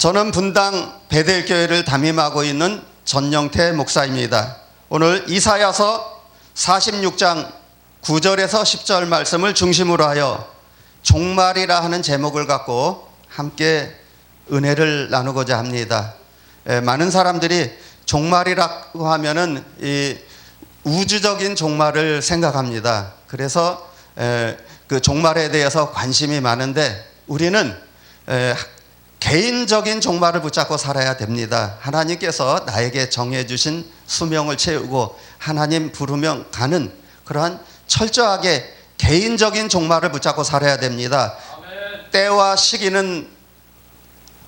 저는 분당 베델교회를 담임하고 있는 전영태 목사입니다. 오늘 이사야서 46장 9절에서 10절 말씀을 중심으로 하여 종말이라 하는 제목을 갖고 함께 은혜를 나누고자 합니다. 많은 사람들이 종말이라고 하면은 이 우주적인 종말을 생각합니다. 그래서 그 종말에 대해서 관심이 많은데 우리는 개인적인 종말을 붙잡고 살아야 됩니다. 하나님께서 나에게 정해주신 수명을 채우고 하나님 부르면 가는 그러한 철저하게 개인적인 종말을 붙잡고 살아야 됩니다. 아멘. 때와 시기는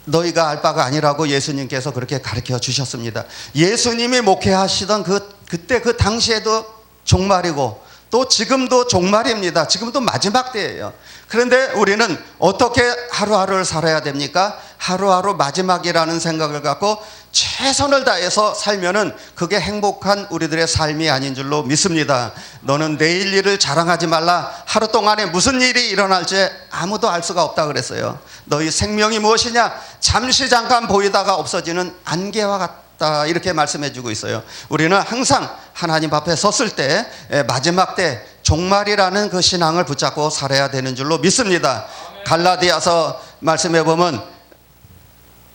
너희가 알 바가 아니라고 예수님께서 그렇게 가르쳐 주셨습니다. 예수님이 목회하시던 그때 그 당시에도 종말이고 또 지금도 종말입니다. 지금도 마지막 때예요. 그런데 우리는 어떻게 하루하루를 살아야 됩니까? 하루하루 마지막이라는 생각을 갖고 최선을 다해서 살면은 그게 행복한 우리들의 삶이 아닌 줄로 믿습니다. 너는 내일 일을 자랑하지 말라. 하루 동안에 무슨 일이 일어날지 아무도 알 수가 없다 그랬어요. 너희 생명이 무엇이냐? 잠시 잠깐 보이다가 없어지는 안개와 같다. 이렇게 말씀해 주고 있어요. 우리는 항상 하나님 앞에 섰을 때 마지막 때 종말이라는 그 신앙을 붙잡고 살아야 되는 줄로 믿습니다. 갈라디아서 말씀해 보면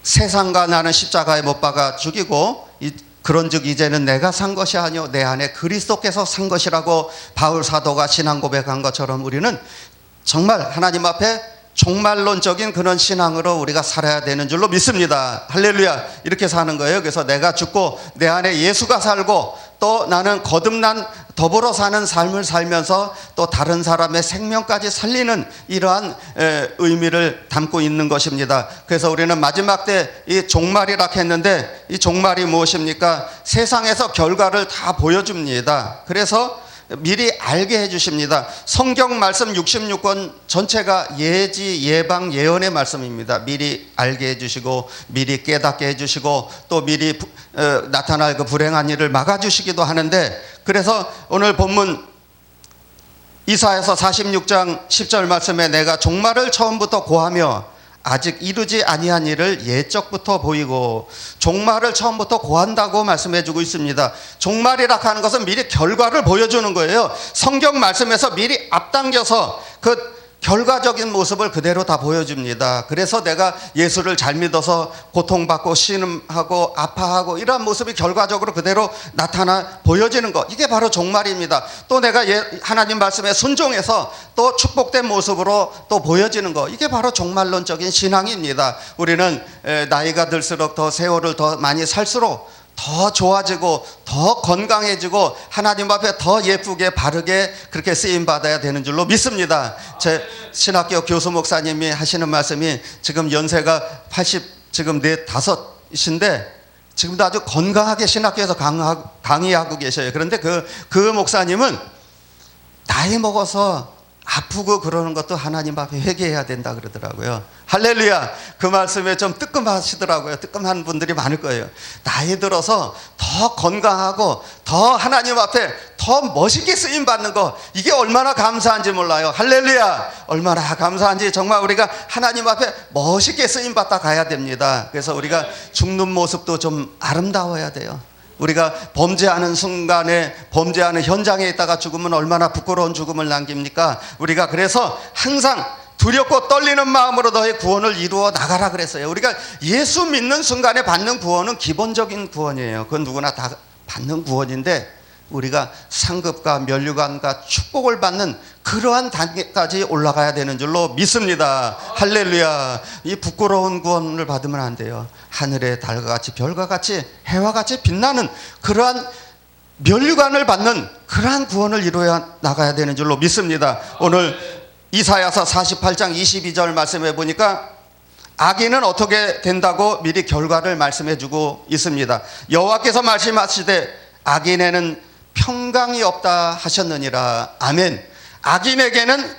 세상과 나는 십자가에 못 박아 죽이고 그런즉 이제는 내가 산 것이 아니요 내 안에 그리스도께서 산 것이라고 바울 사도가 신앙 고백한 것처럼 우리는 정말 하나님 앞에 종말론적인 그런 신앙으로 우리가 살아야 되는 줄로 믿습니다. 할렐루야. 이렇게 사는 거예요. 그래서 내가 죽고 내 안에 예수가 살고 또 나는 거듭난 더불어 사는 삶을 살면서 또 다른 사람의 생명까지 살리는 이러한 의미를 담고 있는 것입니다. 그래서 우리는 마지막 때 이 종말이라 했는데 이 종말이 무엇입니까? 세상에서 결과를 다 보여줍니다. 그래서 미리 알게 해주십니다. 성경 말씀 66권 전체가 예지, 예방, 예언의 말씀입니다. 미리 알게 해주시고 미리 깨닫게 해주시고 또 미리 나타날 그 불행한 일을 막아주시기도 하는데, 그래서 오늘 본문 이사야서 46장 10절 말씀에 내가 종말을 처음부터 고하며 아직 이루지 아니한 일을 예적부터 보이고, 종말을 처음부터 고한다고 말씀해 주고 있습니다. 종말이라 하는 것은 미리 결과를 보여주는 거예요. 성경 말씀에서 미리 앞당겨서 그 결과적인 모습을 그대로 다 보여줍니다. 그래서 내가 예수를 잘 믿어서 고통받고 신음하고 아파하고 이러한 모습이 결과적으로 그대로 나타나 보여지는 것, 이게 바로 종말입니다. 또 내가 하나님 말씀에 순종해서 또 축복된 모습으로 또 보여지는 것, 이게 바로 종말론적인 신앙입니다. 우리는 나이가 들수록 더 세월을 더 많이 살수록 더 좋아지고 더 건강해지고 하나님 앞에 더 예쁘게 바르게 그렇게 쓰임받아야 되는 줄로 믿습니다. 제 신학교 교수 목사님이 하시는 말씀이 지금 연세가 85이신데 지금도 아주 건강하게 신학교에서 강의하고 계셔요. 그런데 그 목사님은 나이 먹어서 아프고 그러는 것도 하나님 앞에 회개해야 된다 그러더라고요. 할렐루야. 그 말씀에 좀 뜨끔하시더라고요. 뜨끔한 분들이 많을 거예요. 나이 들어서 더 건강하고 더 하나님 앞에 더 멋있게 쓰임받는 거, 이게 얼마나 감사한지 몰라요. 할렐루야. 얼마나 감사한지 정말 우리가 하나님 앞에 멋있게 쓰임받다 가야 됩니다. 그래서 우리가 죽는 모습도 좀 아름다워야 돼요. 우리가 범죄하는 순간에 범죄하는 현장에 있다가 죽으면 얼마나 부끄러운 죽음을 남깁니까? 우리가 그래서 항상 두렵고 떨리는 마음으로 너의 구원을 이루어 나가라 그랬어요. 우리가 예수 믿는 순간에 받는 구원은 기본적인 구원이에요. 그건 누구나 다 받는 구원인데 우리가 상급과 면류관과 축복을 받는 그러한 단계까지 올라가야 되는 줄로 믿습니다. 할렐루야. 이 부끄러운 구원을 받으면 안 돼요. 하늘의 달과 같이 별과 같이 해와 같이 빛나는 그러한 면류관을 받는 그러한 구원을 이루어 나가야 되는 줄로 믿습니다. 오늘 이사야서 48장 22절 말씀해 보니까 악인은 어떻게 된다고 미리 결과를 말씀해 주고 있습니다. 여호와께서 말씀하시되 악인에는 평강이 없다 하셨느니라. 아멘. 악인에게는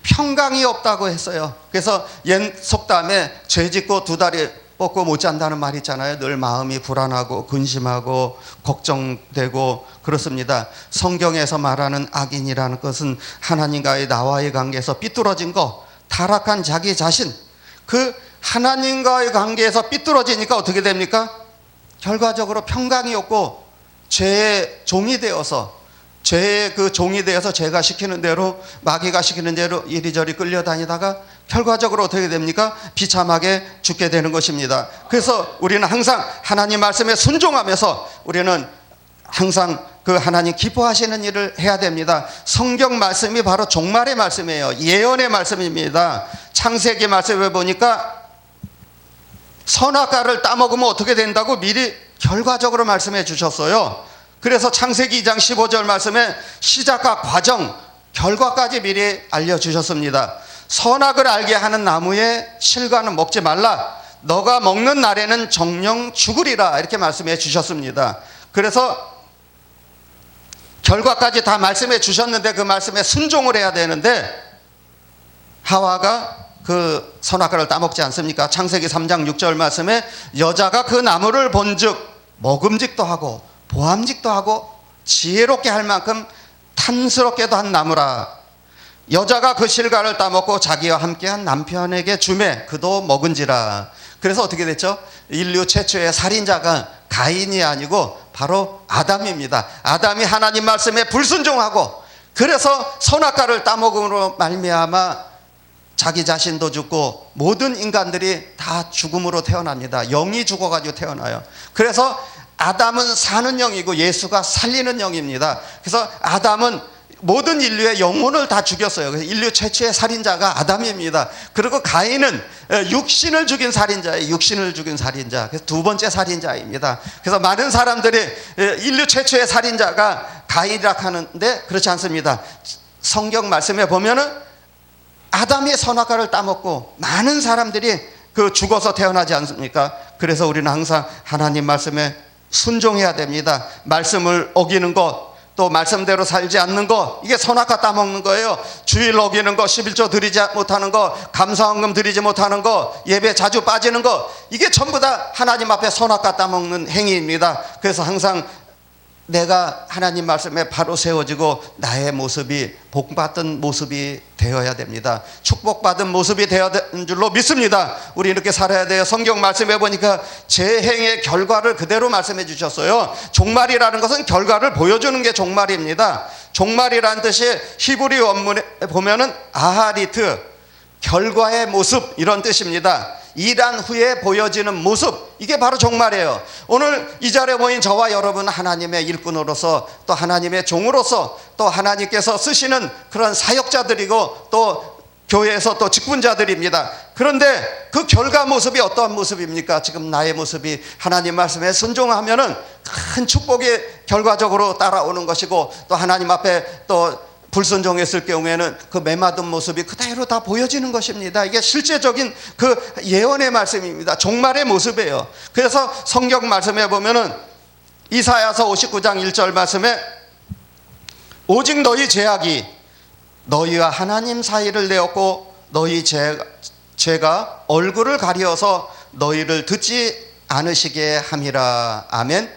평강이 없다고 했어요. 그래서 옛 속담에 죄 짓고 두 다리 뻗고 못 잔다는 말이 있잖아요. 늘 마음이 불안하고 근심하고 걱정되고 그렇습니다. 성경에서 말하는 악인이라는 것은 하나님과의 나와의 관계에서 삐뚤어진 거, 타락한 자기 자신, 그 하나님과의 관계에서 삐뚤어지니까 어떻게 됩니까? 결과적으로 평강이 없고 죄의 종이 되어서, 죄의 그 종이 되어서 죄가 시키는 대로, 마귀가 시키는 대로 이리저리 끌려다니다가 결과적으로 어떻게 됩니까? 비참하게 죽게 되는 것입니다. 그래서 우리는 항상 하나님 말씀에 순종하면서 우리는 항상 그 하나님 기뻐하시는 일을 해야 됩니다. 성경 말씀이 바로 종말의 말씀이에요. 예언의 말씀입니다. 창세기 말씀에 보니까 선악과를 따먹으면 어떻게 된다고 미리 결과적으로 말씀해 주셨어요. 그래서 창세기 2장 15절 말씀에 시작과 과정, 결과까지 미리 알려주셨습니다. 선악을 알게 하는 나무의 실과는 먹지 말라. 너가 먹는 날에는 정령 죽으리라. 이렇게 말씀해 주셨습니다. 그래서 결과까지 다 말씀해 주셨는데 그 말씀에 순종을 해야 되는데, 하와가 그 선악과를 따먹지 않습니까? 창세기 3장 6절 말씀에 여자가 그 나무를 본즉 먹음직도 하고 보암직도 하고 지혜롭게 할 만큼 탐스럽게도 한 나무라. 여자가 그 실과를 따먹고 자기와 함께한 남편에게 주매 그도 먹은지라. 그래서 어떻게 됐죠? 인류 최초의 살인자가 가인이 아니고 바로 아담입니다. 아담이 하나님 말씀에 불순종하고, 그래서 선악과를 따먹음으로 말미암아 자기 자신도 죽고 모든 인간들이 다 죽음으로 태어납니다. 영이 죽어가지고 태어나요. 그래서 아담은 사는 영이고 예수가 살리는 영입니다. 그래서 아담은 모든 인류의 영혼을 다 죽였어요. 그래서 인류 최초의 살인자가 아담입니다. 그리고 가인은 육신을 죽인 살인자예요. 육신을 죽인 살인자. 그래서 두 번째 살인자입니다. 그래서 많은 사람들이 인류 최초의 살인자가 가인이라 하는데 그렇지 않습니다. 성경 말씀에 보면은 아담이 선악과를 따먹고 많은 사람들이 그 죽어서 태어나지 않습니까? 그래서 우리는 항상 하나님 말씀에 순종해야 됩니다. 말씀을 어기는 것, 또 말씀대로 살지 않는 거, 이게 선악과 따먹는 거예요. 주일 어기는 거, 11조 드리지 못하는 거, 감사헌금 드리지 못하는 거, 예배 자주 빠지는 거, 이게 전부 다 하나님 앞에 선악과 따먹는 행위입니다. 그래서 항상 내가 하나님 말씀에 바로 세워지고 나의 모습이 복받은 모습이 되어야 됩니다. 축복받은 모습이 되어야 되는 줄로 믿습니다. 우리 이렇게 살아야 돼요. 성경 말씀해 보니까 제 행의 결과를 그대로 말씀해 주셨어요. 종말이라는 것은 결과를 보여주는 게 종말입니다. 종말이라는 뜻이 히브리 원문에 보면은 아하리트, 결과의 모습, 이런 뜻입니다. 일한 후에 보여지는 모습, 이게 바로 종말이에요. 오늘 이 자리에 모인 저와 여러분, 하나님의 일꾼으로서, 또 하나님의 종으로서, 또 하나님께서 쓰시는 그런 사역자들이고 또 교회에서 또 직분자들입니다. 그런데 그 결과 모습이 어떠한 모습입니까? 지금 나의 모습이 하나님 말씀에 순종하면은 큰 축복이 결과적으로 따라오는 것이고, 또 하나님 앞에 또 불순종했을 경우에는 그 메마른 모습이 그대로 다 보여지는 것입니다. 이게 실제적인 그 예언의 말씀입니다. 종말의 모습이에요. 그래서 성경 말씀에 보면은 이사야서 59장 1절 말씀에 오직 너희 죄악이 너희와 하나님 사이를 내었고 너희 죄가 얼굴을 가리어서 너희를 듣지 않으시게 함이라. 아멘.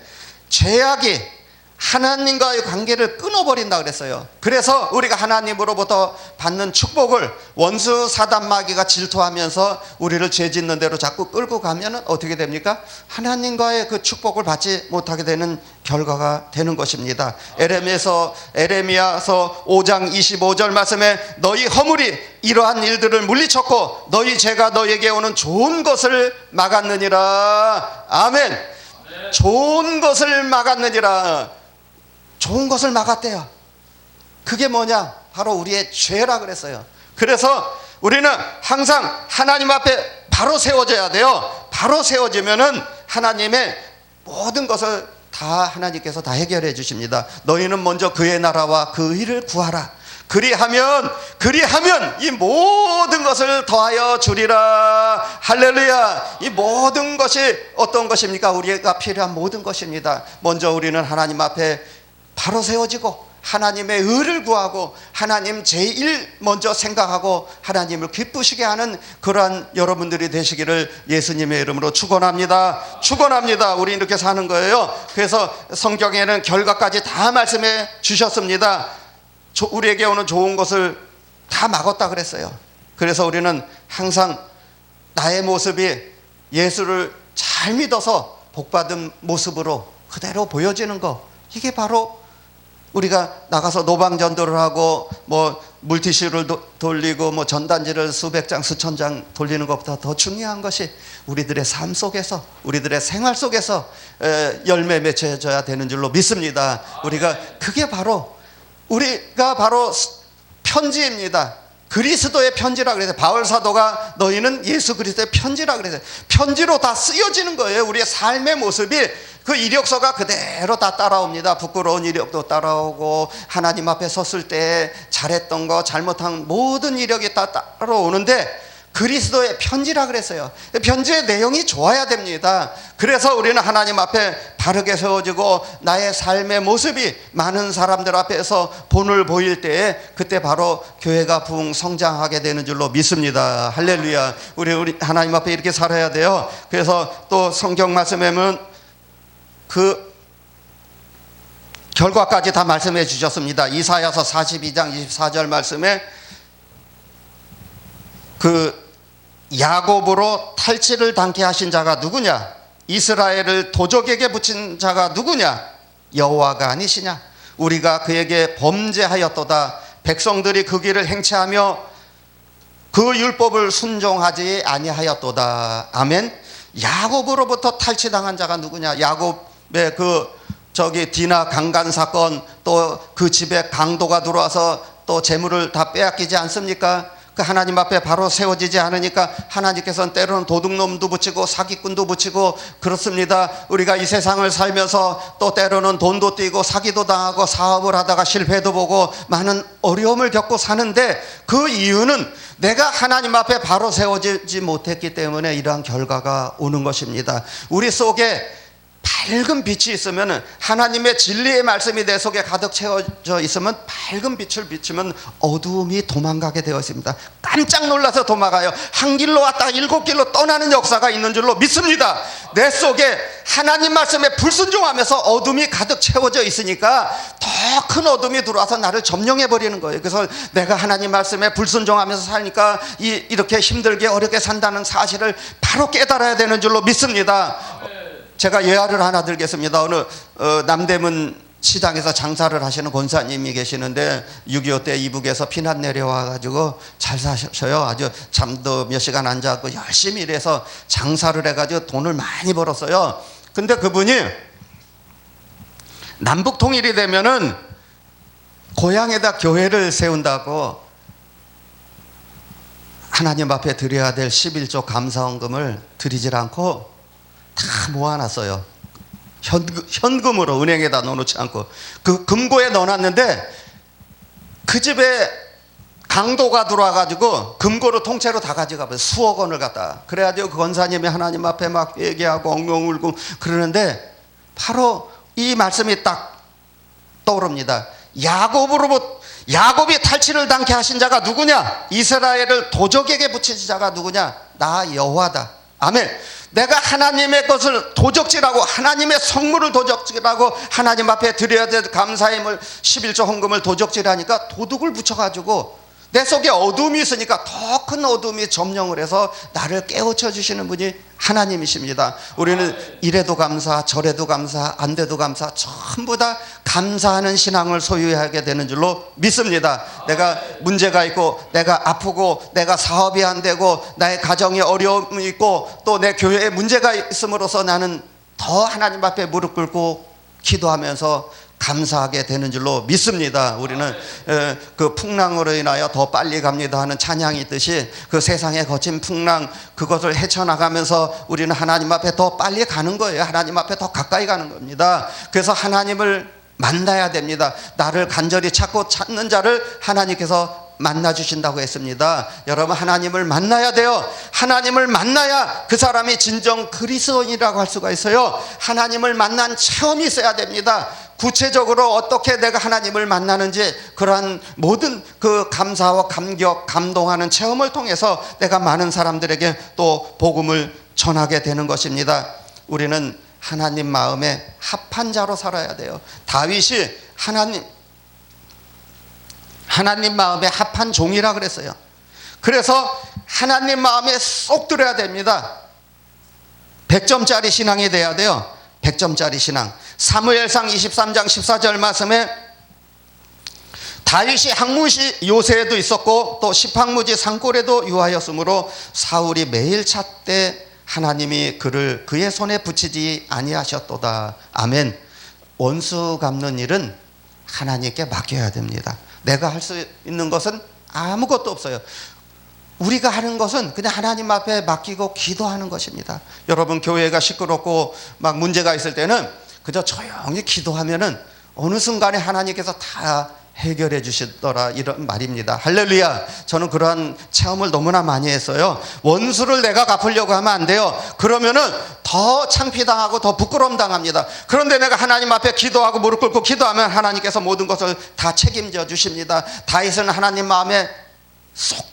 죄악이 하나님과의 관계를 끊어버린다 그랬어요. 그래서 우리가 하나님으로부터 받는 축복을 원수 사단 마귀가 질투하면서 우리를 죄 짓는 대로 자꾸 끌고 가면 어떻게 됩니까? 하나님과의 그 축복을 받지 못하게 되는 결과가 되는 것입니다. 에레미야서 5장 25절 말씀에 너희 허물이 이러한 일들을 물리쳤고 너희 죄가 너희에게 오는 좋은 것을 막았느니라. 아멘. 좋은 것을 막았느니라. 좋은 것을 막았대요. 그게 뭐냐? 바로 우리의 죄라 그랬어요. 그래서 우리는 항상 하나님 앞에 바로 세워져야 돼요. 바로 세워지면은 하나님의 모든 것을 다 하나님께서 다 해결해 주십니다. 너희는 먼저 그의 나라와 그 의를 구하라. 그리하면 이 모든 것을 더하여 주리라. 할렐루야. 이 모든 것이 어떤 것입니까? 우리가 필요한 모든 것입니다. 먼저 우리는 하나님 앞에 바로 세워지고 하나님의 의를 구하고 하나님 제일 먼저 생각하고 하나님을 기쁘시게 하는 그러한 여러분들이 되시기를 예수님의 이름으로 축원합니다. 축원합니다. 우리 이렇게 사는 거예요. 그래서 성경에는 결과까지 다 말씀해 주셨습니다. 우리에게 오는 좋은 것을 다 막았다 그랬어요. 그래서 우리는 항상 나의 모습이 예수를 잘 믿어서 복받은 모습으로 그대로 보여지는 거, 이게 바로 우리가 나가서 노방전도를 하고 뭐 물티슈를 돌리고 뭐 전단지를 수백 장 수천 장 돌리는 것보다 더 중요한 것이 우리들의 삶 속에서, 우리들의 생활 속에서 열매 맺혀져야 되는 줄로 믿습니다. 그게 바로 우리가 바로 편지입니다. 그리스도의 편지라 그래서 바울 사도가 너희는 예수 그리스도의 편지라 그래서 편지로 다 쓰여지는 거예요. 우리의 삶의 모습이 그 이력서가 그대로 다 따라옵니다. 부끄러운 이력도 따라오고 하나님 앞에 섰을 때 잘했던 거 잘못한 모든 이력이 다 따라오는데 그리스도의 편지라 그랬어요. 편지의 내용이 좋아야 됩니다. 그래서 우리는 하나님 앞에 바르게 세워지고 나의 삶의 모습이 많은 사람들 앞에서 본을 보일 때에 그때 바로 교회가 부흥 성장하게 되는 줄로 믿습니다. 할렐루야. 우리 하나님 앞에 이렇게 살아야 돼요. 그래서 또 성경 말씀에 보면 그 결과까지 다 말씀해 주셨습니다. 이사야서 42장 24절 말씀에 그 야곱으로 탈취를 당케 하신 자가 누구냐? 이스라엘을 도적에게 붙인 자가 누구냐? 여호와가 아니시냐? 우리가 그에게 범죄하였도다. 백성들이 그 길을 행치하며 그 율법을 순종하지 아니하였도다. 아멘. 야곱으로부터 탈취당한 자가 누구냐? 야곱의 디나 강간 사건, 또 그 집에 강도가 들어와서 또 재물을 다 빼앗기지 않습니까? 그 하나님 앞에 바로 세워지지 않으니까 하나님께서는 때로는 도둑놈도 붙이고 사기꾼도 붙이고 그렇습니다. 우리가 이 세상을 살면서 또 때로는 돈도 띄고 사기도 당하고 사업을 하다가 실패도 보고 많은 어려움을 겪고 사는데 그 이유는 내가 하나님 앞에 바로 세워지지 못했기 때문에 이러한 결과가 오는 것입니다. 우리 속에 밝은 빛이 있으면, 하나님의 진리의 말씀이 내 속에 가득 채워져 있으면 밝은 빛을 비추면 어두움이 도망가게 되어 있습니다. 깜짝 놀라서 도망가요. 한 길로 왔다가 7길로 떠나는 역사가 있는 줄로 믿습니다. 내 속에 하나님 말씀에 불순종하면서 어둠이 가득 채워져 있으니까 더 큰 어둠이 들어와서 나를 점령해 버리는 거예요. 그래서 내가 하나님 말씀에 불순종하면서 사니까 이렇게 힘들게 어렵게 산다는 사실을 바로 깨달아야 되는 줄로 믿습니다. 제가 예화를 하나 들겠습니다. 어느 남대문 시장에서 장사를 하시는 권사님이 계시는데 6.25 때 이북에서 피난 내려와가지고 잘 사셔요. 아주 잠도 몇 시간 안 자고 열심히 일해서 장사를 해가지고 돈을 많이 벌었어요. 근데 그분이 남북 통일이 되면은 고향에다 교회를 세운다고 하나님 앞에 드려야 될 11조 감사헌금을 드리질 않고 다 모아놨어요. 현금으로 은행에다 넣어놓지 않고 그 금고에 넣어놨는데 그 집에 강도가 들어와가지고 금고를 통째로 다 가져가 버려요. 수억 원을 갖다. 그래가지고 그 권사님이 하나님 앞에 막 얘기하고 엉엉 울고 그러는데 바로 이 말씀이 딱 떠오릅니다. 야곱이 탈취를 당케 하신 자가 누구냐? 이스라엘을 도적에게 붙인 자가 누구냐? 나 여호와다. 아멘. 내가 하나님의 것을 도적질하고 하나님의 성물을 도적질하고 하나님 앞에 드려야 될 감사임을 11조 헌금을 도적질하니까 도둑을 붙여가지고 내 속에 어둠이 있으니까 더 큰 어둠이 점령을 해서 나를 깨우쳐 주시는 분이 하나님이십니다. 우리는 이래도 감사 저래도 감사 안 돼도 감사 전부 다 감사하는 신앙을 소유하게 되는 줄로 믿습니다. 내가 문제가 있고 내가 아프고 내가 사업이 안 되고 나의 가정에 어려움이 있고 또 내 교회에 문제가 있음으로써 나는 더 하나님 앞에 무릎 꿇고 기도하면서 감사하게 되는 줄로 믿습니다. 우리는 그 풍랑으로 인하여 더 빨리 갑니다 하는 찬양이 있듯이 그 세상의 거친 풍랑 그것을 헤쳐나가면서 우리는 하나님 앞에 더 빨리 가는 거예요. 하나님 앞에 더 가까이 가는 겁니다. 그래서 하나님을 만나야 됩니다. 나를 간절히 찾는 자를 하나님께서 만나주신다고 했습니다. 여러분 하나님을 만나야 돼요. 하나님을 만나야 그 사람이 진정 그리스도인이라고 할 수가 있어요. 하나님을 만난 체험이 있어야 됩니다. 구체적으로 어떻게 내가 하나님을 만나는지 그러한 모든 그 감사와 감격, 감동하는 체험을 통해서 내가 많은 사람들에게 또 복음을 전하게 되는 것입니다. 우리는 하나님 마음에 합한 자로 살아야 돼요. 다윗이 하나님 마음에 합한 종이라 그랬어요. 그래서 하나님 마음에 쏙 들어야 됩니다. 100점짜리 신앙이 돼야 돼요. 100점짜리 신앙. 사무엘상 23장 14절 말씀에 다윗이 학문시 요새에도 있었고 또 십학무지 산골에도 유하였으므로 사울이 매일 찾되 하나님이 그를 그의 손에 붙이지 아니하셨도다. 아멘. 원수 갚는 일은 하나님께 맡겨야 됩니다. 내가 할 수 있는 것은 아무것도 없어요. 우리가 하는 것은 그냥 하나님 앞에 맡기고 기도하는 것입니다. 여러분, 교회가 시끄럽고 막 문제가 있을 때는 그저 조용히 기도하면은 어느 순간에 하나님께서 다 해결해 주시더라, 이런 말입니다. 할렐루야. 저는 그러한 체험을 너무나 많이 했어요. 원수를 내가 갚으려고 하면 안 돼요. 그러면은 더 창피당하고 더 부끄러움 당합니다. 그런데 내가 하나님 앞에 기도하고 무릎 꿇고 기도하면 하나님께서 모든 것을 다 책임져 주십니다. 다윗은 하나님 마음에 쏙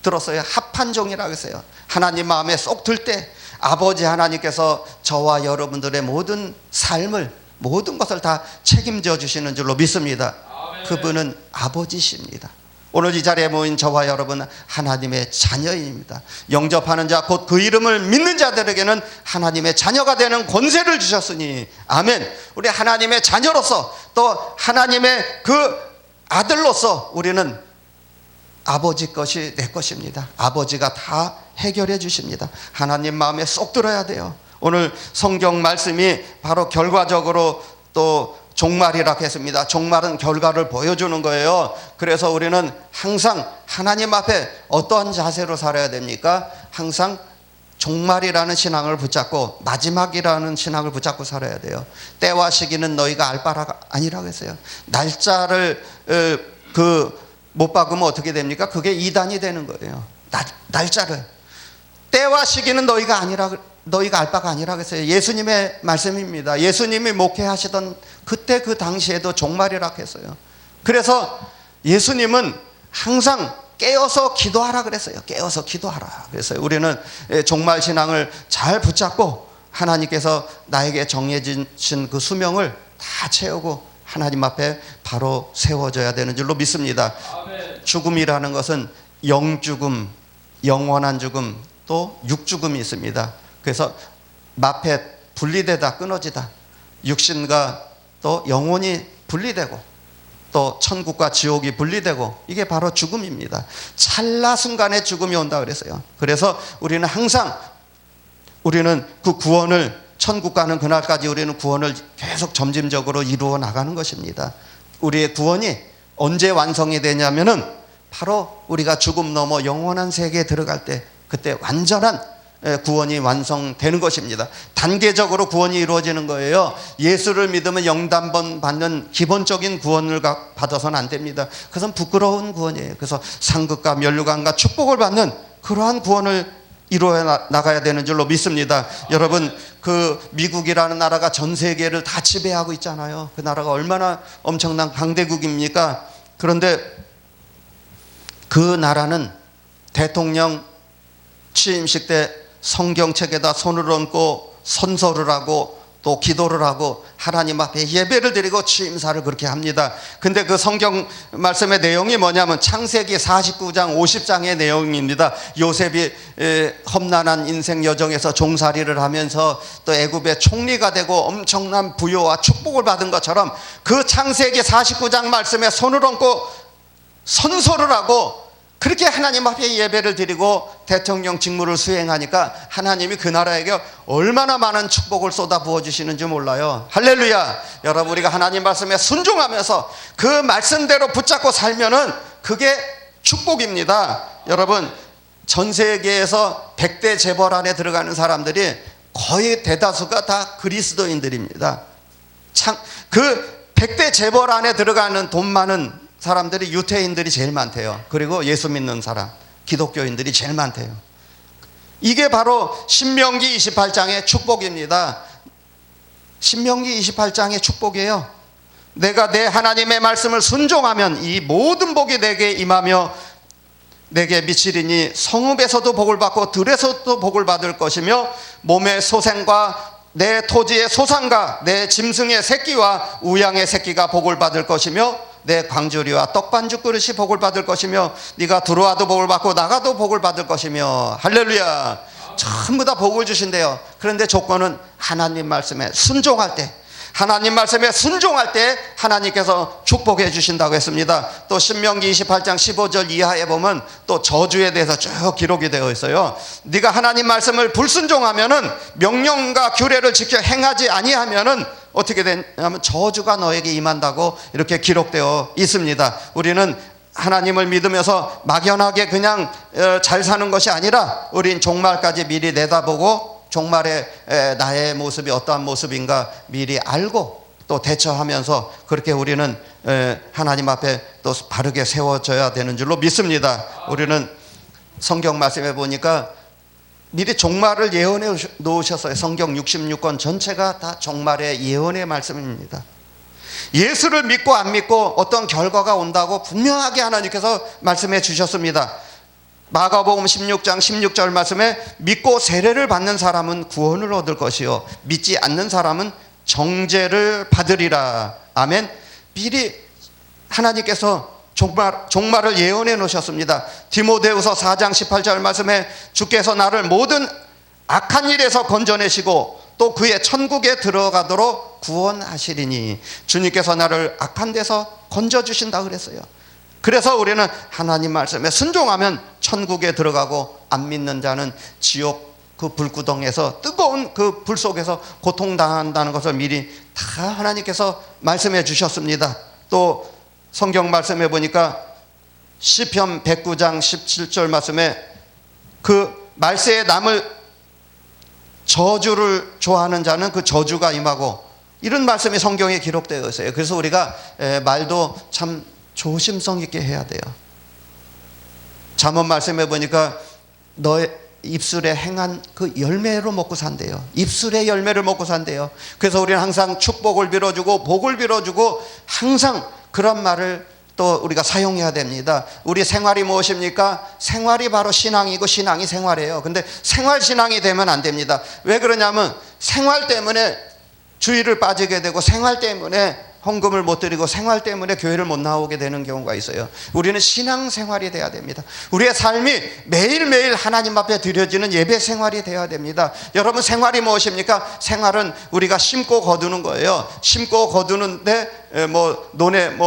들었어요. 합한 종이라고 했어요. 하나님 마음에 쏙 들 때 아버지 하나님께서 저와 여러분들의 모든 삶을, 모든 것을 다 책임져 주시는 줄로 믿습니다. 그분은 아버지십니다. 오늘 이 자리에 모인 저와 여러분은 하나님의 자녀입니다. 영접하는 자 곧 그 이름을 믿는 자들에게는 하나님의 자녀가 되는 권세를 주셨으니 아멘. 우리 하나님의 자녀로서 또 하나님의 그 아들로서 우리는 아버지 것이 내 것입니다. 아버지가 다 해결해 주십니다. 하나님 마음에 쏙 들어야 돼요. 오늘 성경 말씀이 바로 결과적으로 또 종말이라고 했습니다. 종말은 결과를 보여주는 거예요. 그래서 우리는 항상 하나님 앞에 어떠한 자세로 살아야 됩니까? 항상 종말이라는 신앙을 붙잡고 마지막이라는 신앙을 붙잡고 살아야 돼요. 때와 시기는 너희가 알 바가 아니라고 했어요. 날짜를 못 박으면 어떻게 됩니까? 그게 이단이 되는 거예요. 날짜를. 때와 시기는 너희가 알 바가 아니라고 했어요. 예수님의 말씀입니다. 예수님이 목회하시던 그때 그 당시에도 종말이라고 했어요. 그래서 예수님은 항상 깨어서 기도하라 그랬어요. 깨어서 기도하라 그랬어요. 우리는 종말 신앙을 잘 붙잡고 하나님께서 나에게 정해주신 그 수명을 다 채우고 하나님 앞에 바로 세워져야 되는 줄로 믿습니다. 아멘. 죽음이라는 것은 영죽음, 영원한 죽음, 또 육죽음이 있습니다. 그래서 마펫, 분리되다, 끊어지다. 육신과 또 영혼이 분리되고 또 천국과 지옥이 분리되고, 이게 바로 죽음입니다. 찰나 순간에 죽음이 온다 그랬어요. 그래서 우리는 항상 그 구원을, 천국 가는 그날까지 우리는 구원을 계속 점진적으로 이루어 나가는 것입니다. 우리의 구원이 언제 완성이 되냐면은 바로 우리가 죽음 넘어 영원한 세계에 들어갈 때, 그때 완전한 구원이 완성되는 것입니다. 단계적으로 구원이 이루어지는 거예요. 예수를 믿으면 영단번 받는 기본적인 구원을 받아서는 안 됩니다. 그것은 부끄러운 구원이에요. 그래서 상급과 면류관과 축복을 받는 그러한 구원을 이루어 나가야 되는 줄로 믿습니다. 여러분, 그 미국이라는 나라가 전 세계를 다 지배하고 있잖아요. 그 나라가 얼마나 엄청난 강대국입니까? 그런데 그 나라는 대통령 취임식 때 성경책에다 손을 얹고 선서를 하고 또 기도를 하고 하나님 앞에 예배를 드리고 취임사를 그렇게 합니다. 근데 그 성경 말씀의 내용이 뭐냐면 창세기 49장 50장의 내용입니다. 요셉이 험난한 인생 여정에서 종살이를 하면서 또 애굽의 총리가 되고 엄청난 부요와 축복을 받은 것처럼 그 창세기 49장 말씀에 손을 얹고 선서를 하고 그렇게 하나님 앞에 예배를 드리고 대통령 직무를 수행하니까 하나님이 그 나라에게 얼마나 많은 축복을 쏟아 부어주시는지 몰라요. 할렐루야. 여러분, 우리가 하나님 말씀에 순종하면서 그 말씀대로 붙잡고 살면은 그게 축복입니다. 여러분, 전 세계에서 100대 재벌 안에 들어가는 사람들이 거의 대다수가 다 그리스도인들입니다. 그 100대 재벌 안에 들어가는 돈 많은 사람들이 유태인들이 제일 많대요. 그리고 예수 믿는 사람, 기독교인들이 제일 많대요. 이게 바로 신명기 28장의 축복입니다. 신명기 28장의 축복이에요. 내가 내 하나님의 말씀을 순종하면 이 모든 복이 내게 임하며 내게 미치리니 성읍에서도 복을 받고 들에서도 복을 받을 것이며 몸의 소생과 내 토지의 소산과 내 짐승의 새끼와 우양의 새끼가 복을 받을 것이며 내 광주리와 떡반죽 그릇이 복을 받을 것이며 네가 들어와도 복을 받고 나가도 복을 받을 것이며 할렐루야. 전부 다 복을 주신대요. 그런데 조건은 하나님 말씀에 순종할 때, 하나님 말씀에 순종할 때 하나님께서 축복해 주신다고 했습니다. 또 신명기 28장 15절 이하에 보면 또 저주에 대해서 쭉 기록이 되어 있어요. 네가 하나님 말씀을 불순종하면은, 명령과 규례를 지켜 행하지 아니하면은 어떻게 되냐면 저주가 너에게 임한다고 이렇게 기록되어 있습니다. 우리는 하나님을 믿으면서 막연하게 그냥 잘 사는 것이 아니라 우린 종말까지 미리 내다보고 종말에 나의 모습이 어떠한 모습인가 미리 알고 또 대처하면서 그렇게 우리는 하나님 앞에 또 바르게 세워져야 되는 줄로 믿습니다. 우리는 성경 말씀에 보니까 미리 종말을 예언해 놓으셨어요. 성경 66권 전체가 다 종말의 예언의 말씀입니다. 예수를 믿고 안 믿고 어떤 결과가 온다고 분명하게 하나님께서 말씀해 주셨습니다. 마가복음 16장 16절 말씀에 믿고 세례를 받는 사람은 구원을 얻을 것이요 믿지 않는 사람은 정죄를 받으리라. 아멘. 미리 하나님께서 종말을 예언해 놓으셨습니다. 디모데후서 4장 18절 말씀에 주께서 나를 모든 악한 일에서 건져내시고 또 그의 천국에 들어가도록 구원하시리니, 주님께서 나를 악한 데서 건져주신다 그랬어요. 그래서 우리는 하나님 말씀에 순종하면 천국에 들어가고, 안 믿는 자는 지옥 그 불구덩에서 뜨거운 그 불 속에서 고통당한다는 것을 미리 다 하나님께서 말씀해 주셨습니다. 또 성경 말씀해 보니까 시편 109장 17절 말씀에 그 말세에 남을 저주를 좋아하는 자는 그 저주가 임하고, 이런 말씀이 성경에 기록되어 있어요. 그래서 우리가 말도 참 조심성 있게 해야 돼요. 잠언 말씀해 보니까 너의 입술에 행한 그 열매로 먹고 산대요. 입술의 열매를 먹고 산대요. 그래서 우리는 항상 축복을 빌어주고 복을 빌어주고 항상 그런 말을 또 우리가 사용해야 됩니다. 우리 생활이 무엇입니까? 생활이 바로 신앙이고 신앙이 생활이에요. 근데 생활 신앙이 되면 안 됩니다. 왜 그러냐면 생활 때문에 주일을 빠지게 되고, 생활 때문에 헌금을 못 드리고, 생활 때문에 교회를 못 나오게 되는 경우가 있어요. 우리는 신앙생활이 돼야 됩니다. 우리의 삶이 매일매일 하나님 앞에 드려지는 예배 생활이 돼야 됩니다. 여러분, 생활이 무엇입니까? 생활은 우리가 심고 거두는 거예요. 심고 거두는데 논에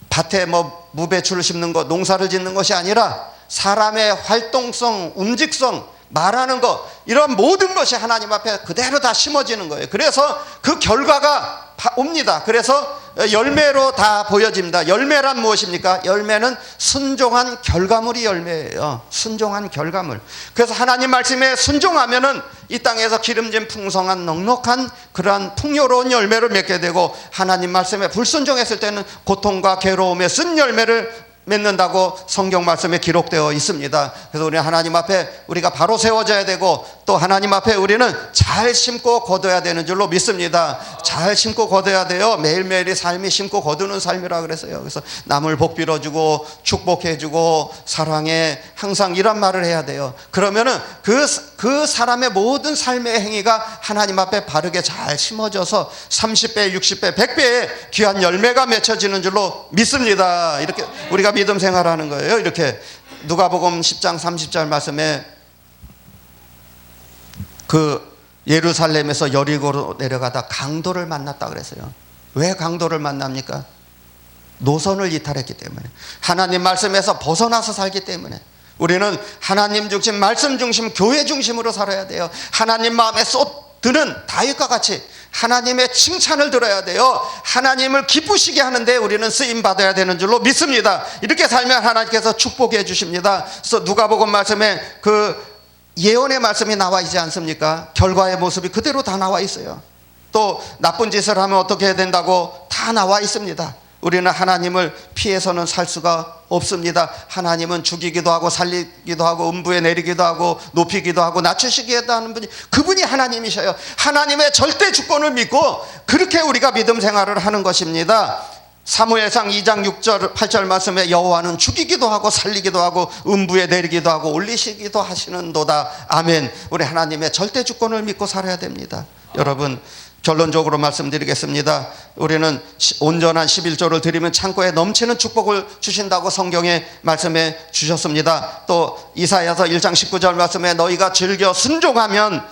밭에 무배추를 심는 것, 농사를 짓는 것이 아니라 사람의 활동성, 움직성, 말하는 것, 이런 모든 것이 하나님 앞에 그대로 다 심어지는 거예요. 그래서 그 결과가 옵니다. 그래서 열매로 다 보여집니다. 열매란 무엇입니까? 열매는 순종한 결과물이 열매예요. 순종한 결과물. 그래서 하나님 말씀에 순종하면은 이 땅에서 기름진 풍성한 넉넉한 그러한 풍요로운 열매를 맺게 되고, 하나님 말씀에 불순종했을 때는 고통과 괴로움에 쓴 열매를 맺는다고 성경 말씀에 기록되어 있습니다. 그래서 우리는 하나님 앞에 우리가 바로 세워져야 되고, 또 하나님 앞에 우리는 잘 심고 거둬야 되는 줄로 믿습니다. 잘 심고 거둬야 돼요. 매일매일이 삶이 심고 거두는 삶이라 그랬어요. 그래서 남을 복 빌어주고 축복해주고 사랑해, 항상 이런 말을 해야 돼요. 그러면은 그 사람의 모든 삶의 행위가 하나님 앞에 바르게 잘 심어져서 30배, 60배, 100배의 귀한 열매가 맺혀지는 줄로 믿습니다. 이렇게 우리가 믿음 생활하는 거예요. 이렇게 누가복음 10장 30절 말씀에 그 예루살렘에서 여리고로 내려가다 강도를 만났다 그랬어요. 왜 강도를 만납니까? 노선을 이탈했기 때문에, 하나님 말씀에서 벗어나서 살기 때문에. 우리는 하나님 중심, 말씀 중심, 교회 중심으로 살아야 돼요. 하나님 마음에 쏟드는 다윗과 같이 하나님의 칭찬을 들어야 돼요. 하나님을 기쁘시게 하는데 우리는 쓰임 받아야 되는 줄로 믿습니다. 이렇게 살면 하나님께서 축복해 주십니다. 그래서 누가복음 말씀에 그 예언의 말씀이 나와 있지 않습니까? 결과의 모습이 그대로 다 나와 있어요. 또 나쁜 짓을 하면 어떻게 해야 된다고 다 나와 있습니다. 우리는 하나님을 피해서는 살 수가 없습니다. 하나님은 죽이기도 하고 살리기도 하고 음부에 내리기도 하고 높이기도 하고 낮추시기도 하는 분이, 그분이 하나님이셔요. 하나님의 절대 주권을 믿고 그렇게 우리가 믿음 생활을 하는 것입니다. 사무엘상 2장 6절 8절 말씀에 여호와는 죽이기도 하고 살리기도 하고 음부에 내리기도 하고 올리시기도 하시는도다. 아멘. 우리 하나님의 절대 주권을 믿고 살아야 됩니다. 여러분, 결론적으로 말씀드리겠습니다. 우리는 온전한 11조를 드리면 창고에 넘치는 축복을 주신다고 성경에 말씀해 주셨습니다. 또 이사야서 1장 19절 말씀에 너희가 즐겨 순종하면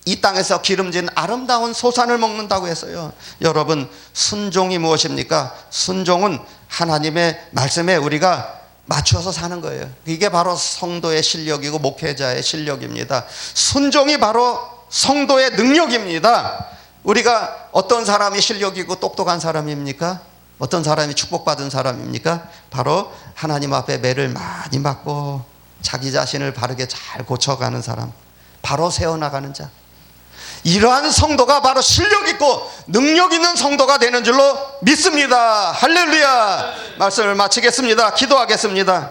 이 땅에서 기름진 아름다운 소산을 먹는다고 했어요. 여러분, 순종이 무엇입니까? 순종은 하나님의 말씀에 우리가 맞춰서 사는 거예요. 이게 바로 성도의 실력이고 목회자의 실력입니다. 순종이 바로 성도의 능력입니다. 우리가 어떤 사람이 실력이고 똑똑한 사람입니까? 어떤 사람이 축복받은 사람입니까? 바로 하나님 앞에 매를 많이 맞고 자기 자신을 바르게 잘 고쳐가는 사람, 바로 세워나가는 자. 이러한 성도가 바로 실력 있고 능력 있는 성도가 되는 줄로 믿습니다. 할렐루야. 말씀을 마치겠습니다. 기도하겠습니다.